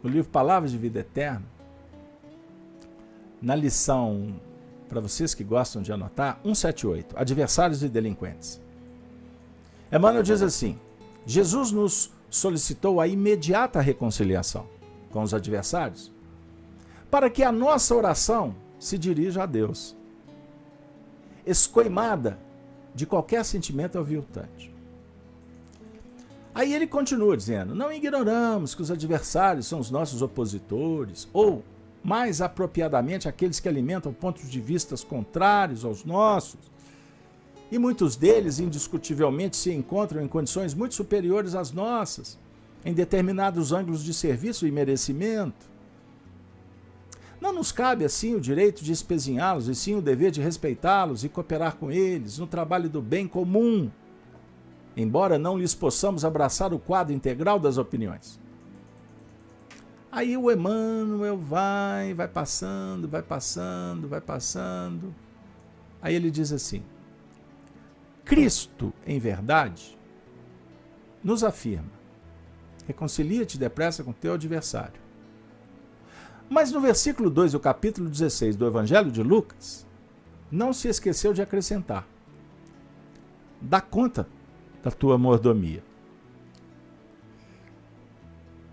S1: o livro Palavras de Vida Eterna, na lição, para vocês que gostam de anotar, 178, Adversários e Delinquentes. Emmanuel diz assim: Jesus nos solicitou a imediata reconciliação com os adversários, para que a nossa oração se dirija a Deus, escoimada de qualquer sentimento aviltante. Aí ele continua dizendo: não ignoramos que os adversários são os nossos opositores, ou, mais apropriadamente, aqueles que alimentam pontos de vista contrários aos nossos, e muitos deles, indiscutivelmente, se encontram em condições muito superiores às nossas, em determinados ângulos de serviço e merecimento. Não nos cabe, assim, o direito de espezinhá-los, e sim o dever de respeitá-los e cooperar com eles no trabalho do bem comum, embora não lhes possamos abraçar o quadro integral das opiniões. Aí o Emmanuel vai passando. Aí ele diz assim: Cristo, em verdade, nos afirma: reconcilia-te depressa com teu adversário. Mas no versículo 2 do capítulo 16 do Evangelho de Lucas, não se esqueceu de acrescentar: dá conta da tua mordomia.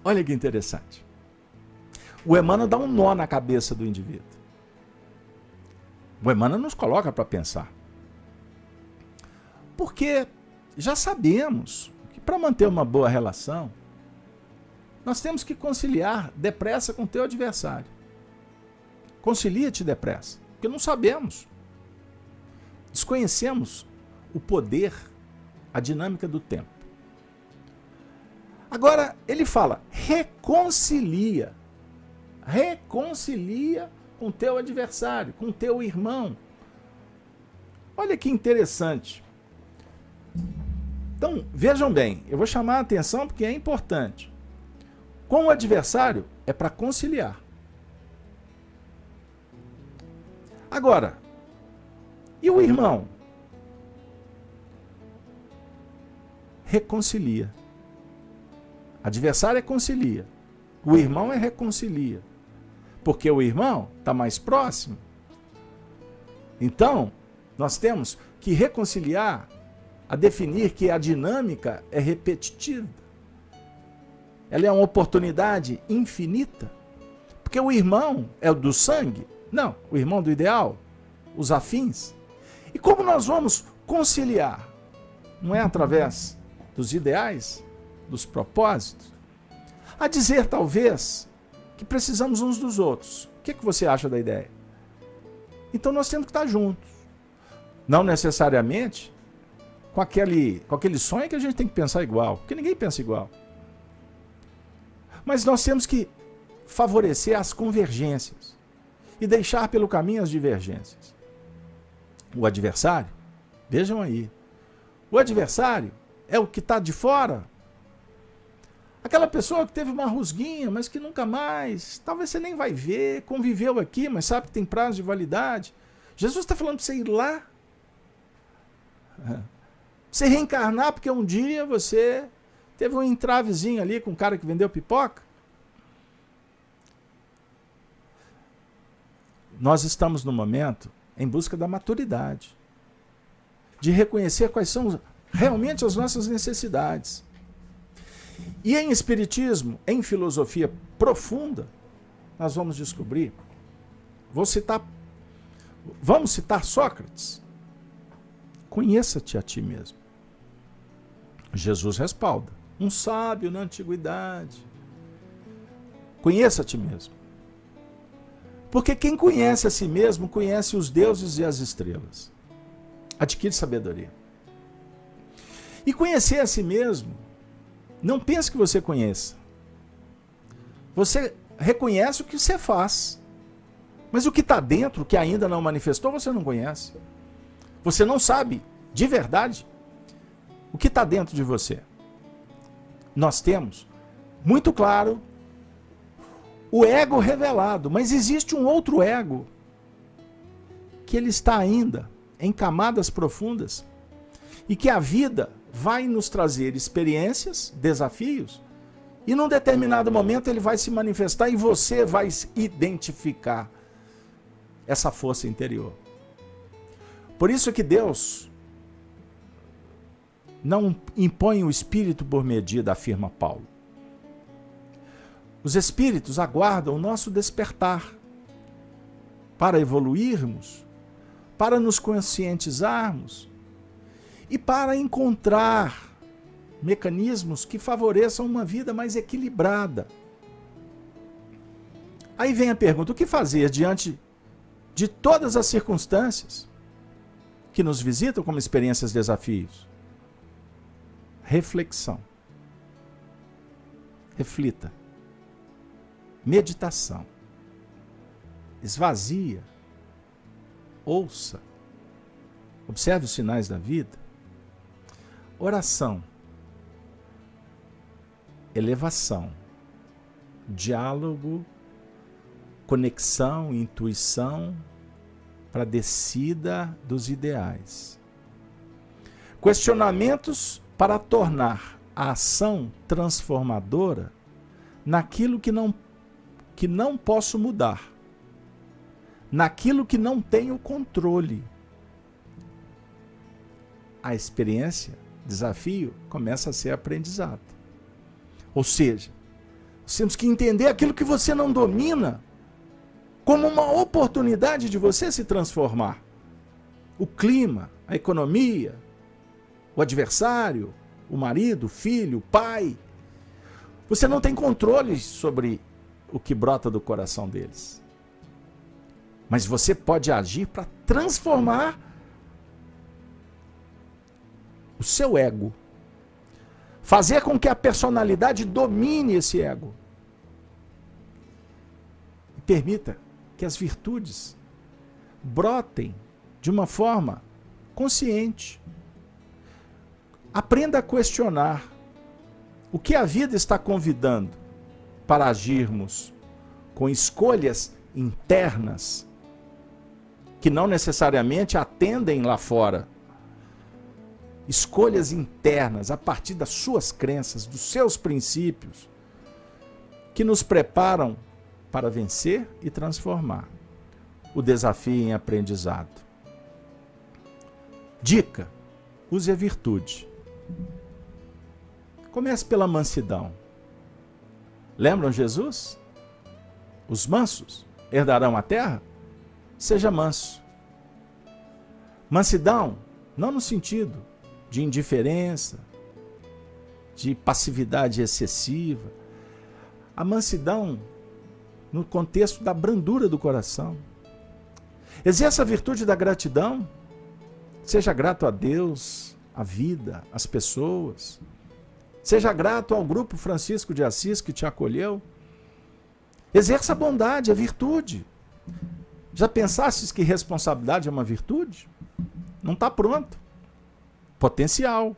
S1: Olha que interessante. O Emmanuel dá um nó na cabeça do indivíduo. O Emmanuel nos coloca para pensar. Porque já sabemos que para manter uma boa relação, nós temos que conciliar depressa com o teu adversário. Concilia-te depressa, porque não sabemos. Desconhecemos o poder, a dinâmica do tempo. Agora, ele fala, reconcilia com o teu adversário, com o teu irmão. Olha que interessante. Então, vejam bem, eu vou chamar a atenção porque é importante. Com o adversário é para conciliar. Agora, e o irmão? Reconcilia. Adversário é concilia. O irmão é reconcilia. Porque o irmão está mais próximo. Então, nós temos que reconciliar a definir que a dinâmica é repetitiva. Ela é uma oportunidade infinita. Porque o irmão é o do sangue? Não, o irmão do ideal, os afins. E como nós vamos conciliar? Não é através dos ideais, dos propósitos? A dizer, talvez, que precisamos uns dos outros. O que você acha da ideia? Então nós temos que estar juntos. Não necessariamente com aquele sonho que a gente tem que pensar igual, porque ninguém pensa igual. Mas nós temos que favorecer as convergências e deixar pelo caminho as divergências. O adversário, vejam aí, o adversário é o que está de fora. Aquela pessoa que teve uma rusguinha, mas que nunca mais, talvez você nem vai ver, conviveu aqui, mas sabe que tem prazo de validade. Jesus está falando para você ir lá, você reencarnar, porque um dia você teve um entravezinho ali com um cara que vendeu pipoca. Nós estamos no momento em busca da maturidade, de reconhecer quais são realmente as nossas necessidades. E em espiritismo, em filosofia profunda, nós vamos descobrir, vamos citar Sócrates. Conheça-te a ti mesmo. Jesus respalda. Um sábio na antiguidade. Conheça a ti mesmo. Porque quem conhece a si mesmo, conhece os deuses e as estrelas. Adquire sabedoria. E conhecer a si mesmo, não pense que você conheça. Você reconhece o que você faz. Mas o que está dentro, que ainda não manifestou, você não conhece. Você não sabe, de verdade, o que está dentro de você. Nós temos, muito claro, o ego revelado, mas existe um outro ego, que ele está ainda em camadas profundas, e que a vida vai nos trazer experiências, desafios, e num determinado momento ele vai se manifestar e você vai identificar essa força interior. Por isso que Deus não impõe o espírito por medida, afirma Paulo. Os espíritos aguardam o nosso despertar para evoluirmos, para nos conscientizarmos e para encontrar mecanismos que favoreçam uma vida mais equilibrada. Aí vem a pergunta: o que fazer diante de todas as circunstâncias que nos visitam como experiências, desafios? Reflexão. reflita. Meditação. Esvazia. Ouça. Observe os sinais da vida. Oração. Elevação. Diálogo, conexão, intuição para a descida dos ideais. Questionamentos para tornar a ação transformadora naquilo que não posso mudar, naquilo que não tenho controle. A experiência, desafio, começa a ser aprendizado. Ou seja, nós temos que entender aquilo que você não domina como uma oportunidade de você se transformar. O clima, a economia, o adversário, o marido, o filho, o pai. Você não tem controle sobre o que brota do coração deles. Mas você pode agir para transformar o seu ego. Fazer com que a personalidade domine esse ego. E permita que as virtudes brotem de uma forma consciente. Aprenda a questionar o que a vida está convidando para agirmos com escolhas internas que não necessariamente atendem lá fora. Escolhas internas a partir das suas crenças, dos seus princípios, que nos preparam para vencer e transformar o desafio em aprendizado. Dica: use a virtude. Comece pela mansidão. Lembram Jesus? Os mansos herdarão a terra? Seja manso. Mansidão, não no sentido de indiferença, de passividade excessiva. A mansidão no contexto da brandura do coração. Exerça a virtude da gratidão. Seja grato a Deus, à vida, às pessoas. Seja grato ao grupo Francisco de Assis que te acolheu. Exerça a bondade, a virtude. Já pensastes que responsabilidade é uma virtude? Não está pronto. Potencial.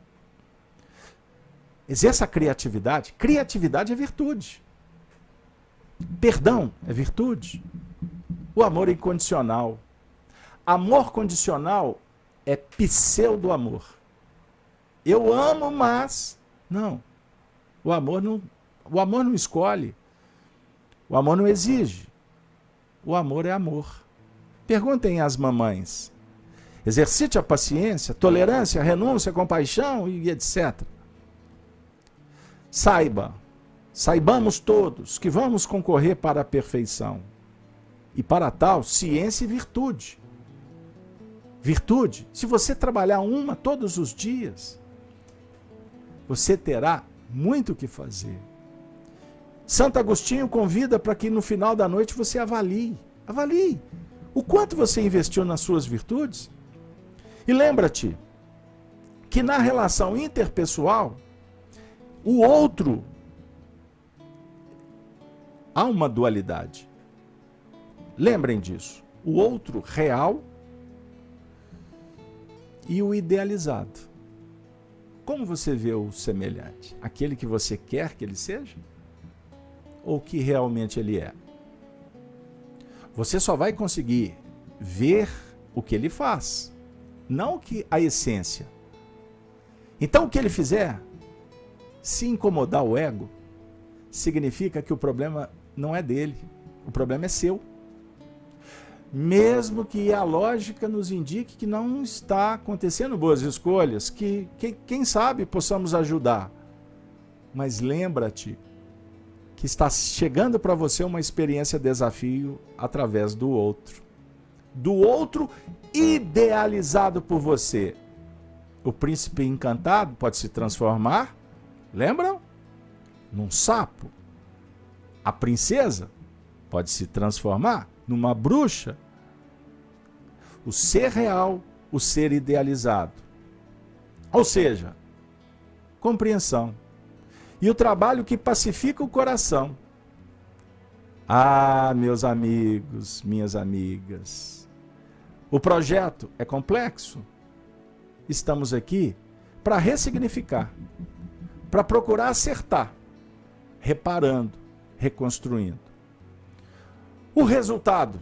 S1: Exerça a criatividade. Criatividade é virtude. Perdão é virtude. O amor incondicional. Amor condicional é pseudo-amor. Eu amo, mas... Não. O amor não escolhe. O amor não exige. O amor é amor. Perguntem às mamães. Exercite a paciência, tolerância, renúncia, compaixão e etc. Saibamos todos que vamos concorrer para a perfeição. E para tal, ciência e virtude. Virtude, se você trabalhar uma todos os dias, você terá muito o que fazer. Santo Agostinho convida para que no final da noite você avalie. Avalie o quanto você investiu nas suas virtudes. E lembra-te que na relação interpessoal, o outro, há uma dualidade. Lembrem disso. O outro real e o idealizado. Como você vê o semelhante? Aquele que você quer que ele seja? Ou que realmente ele é? Você só vai conseguir ver o que ele faz, não a essência. Então o que ele fizer, se incomodar o ego, significa que o problema não é dele, o problema é seu. Mesmo que a lógica nos indique que não está acontecendo boas escolhas, que quem sabe possamos ajudar. Mas lembra-te que está chegando para você uma experiência desafio através do outro. Do outro idealizado por você. O príncipe encantado pode se transformar, lembram? Num sapo. A princesa pode se transformar numa bruxa. O ser real, o ser idealizado. Ou seja, compreensão. e o trabalho que pacifica o coração. Ah, meus amigos, minhas amigas, o projeto é complexo. Estamos aqui para ressignificar, para procurar acertar, reparando, reconstruindo. O resultado: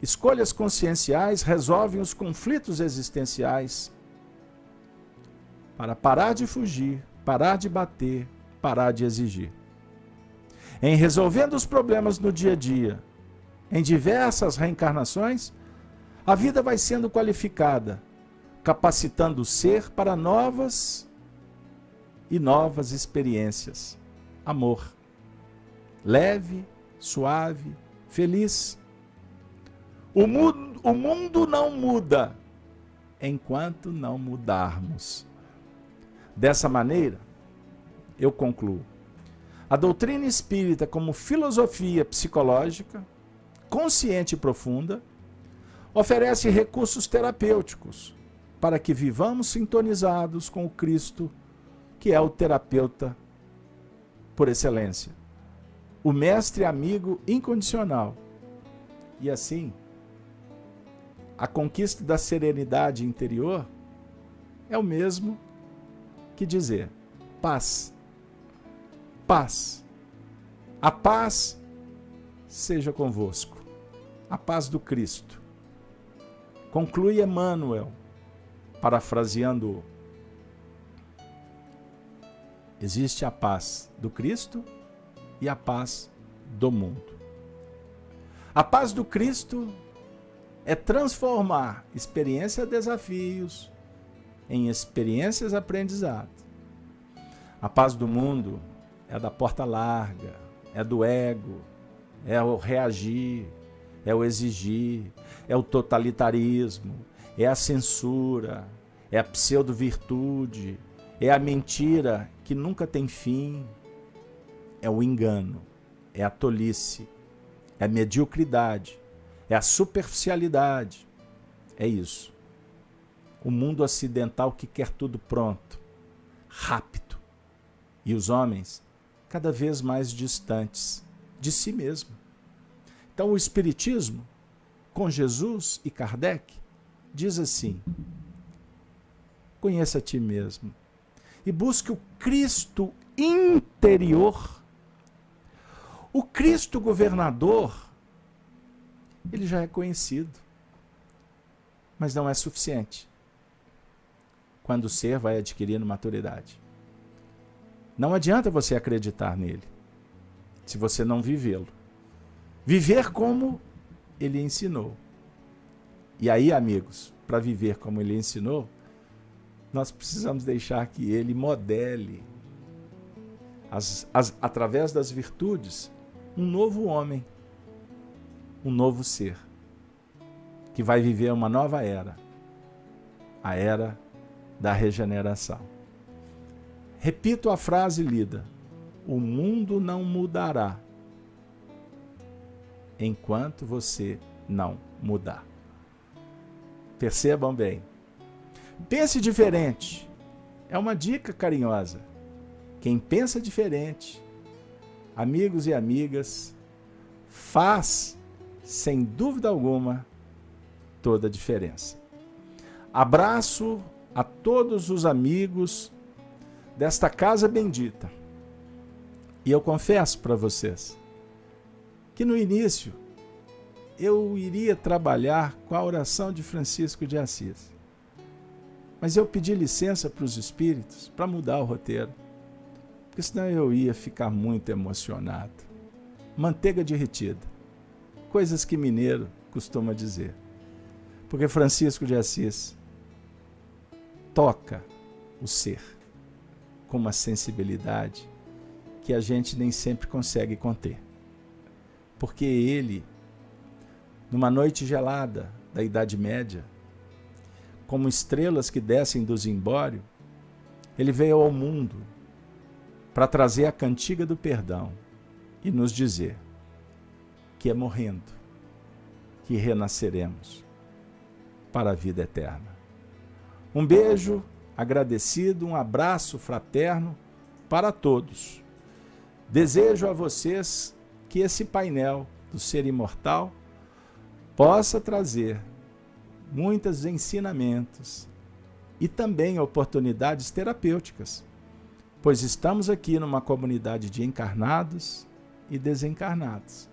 S1: escolhas conscienciais resolvem os conflitos existenciais para parar de fugir, parar de bater, parar de exigir. Em resolvendo os problemas no dia a dia, em diversas reencarnações, a vida vai sendo qualificada, capacitando o ser para novas e novas experiências. Amor. Leve, suave, feliz. O mundo não muda enquanto não mudarmos. Dessa maneira, eu concluo. A doutrina espírita, como filosofia psicológica, consciente e profunda, oferece recursos terapêuticos para que vivamos sintonizados com o Cristo, que é o terapeuta por excelência, o mestre amigo incondicional. E assim, a conquista da serenidade interior é o mesmo que dizer paz. Paz. A paz seja convosco. A paz do Cristo. Conclui Emmanuel, parafraseando: existe a paz do Cristo e a paz do mundo. A paz do Cristo é transformar experiência desafios em experiências aprendizado. A paz do mundo é da porta larga, é do ego, é o reagir, é o exigir, é o totalitarismo, é a censura, é a pseudo-virtude, é a mentira que nunca tem fim, é o engano, é a tolice, é a mediocridade, é a superficialidade. É isso. O mundo ocidental que quer tudo pronto, rápido. E os homens cada vez mais distantes de si mesmo. Então o Espiritismo, com Jesus e Kardec, diz assim: conheça a ti mesmo e busque o Cristo interior. O Cristo governador, ele já é conhecido, mas não é suficiente quando o ser vai adquirindo maturidade. Não adianta você acreditar nele se você não vivê-lo. Viver como ele ensinou. E aí, amigos, para viver como ele ensinou, nós precisamos deixar que ele modele, através das virtudes, um novo homem, um novo ser, que vai viver uma nova era, a era da regeneração. Repito a frase lida: o mundo não mudará enquanto você não mudar. Percebam bem. Pense diferente. É uma dica carinhosa. Quem pensa diferente, amigos e amigas, faz, sem dúvida alguma, toda a diferença. Abraço a todos os amigos desta casa bendita. E eu confesso para vocês que no início eu iria trabalhar com a oração de Francisco de Assis. Mas eu pedi licença para os espíritos para mudar o roteiro, porque senão eu ia ficar muito emocionado. Manteiga derretida, coisas que mineiro costuma dizer. Porque Francisco de Assis toca o ser com uma sensibilidade que a gente nem sempre consegue conter. Porque ele, numa noite gelada da Idade Média, como estrelas que descem do zimbório, ele veio ao mundo para trazer a cantiga do perdão e nos dizer que é morrendo que renasceremos para a vida eterna. Um beijo agradecido, um abraço fraterno para todos. Desejo a vocês que esse painel do Ser Imortal possa trazer muitos ensinamentos e também oportunidades terapêuticas, pois estamos aqui numa comunidade de encarnados e desencarnados.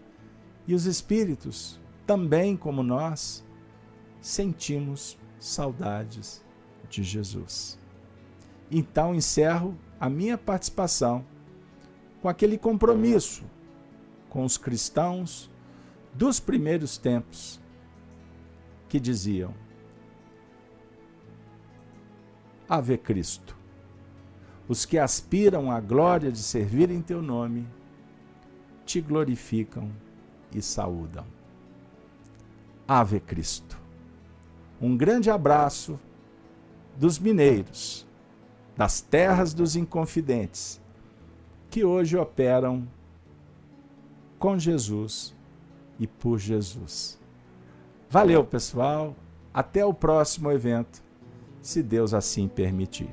S1: E os espíritos, também como nós, sentimos saudades de Jesus. Então encerro a minha participação com aquele compromisso com os cristãos dos primeiros tempos que diziam: Ave Cristo. Os que aspiram à glória de servir em teu nome, te glorificam e saúdam. Ave Cristo. Um grande abraço dos mineiros, das terras dos inconfidentes, que hoje operam com Jesus e por Jesus. Valeu, pessoal. Até o próximo evento, se Deus assim permitir.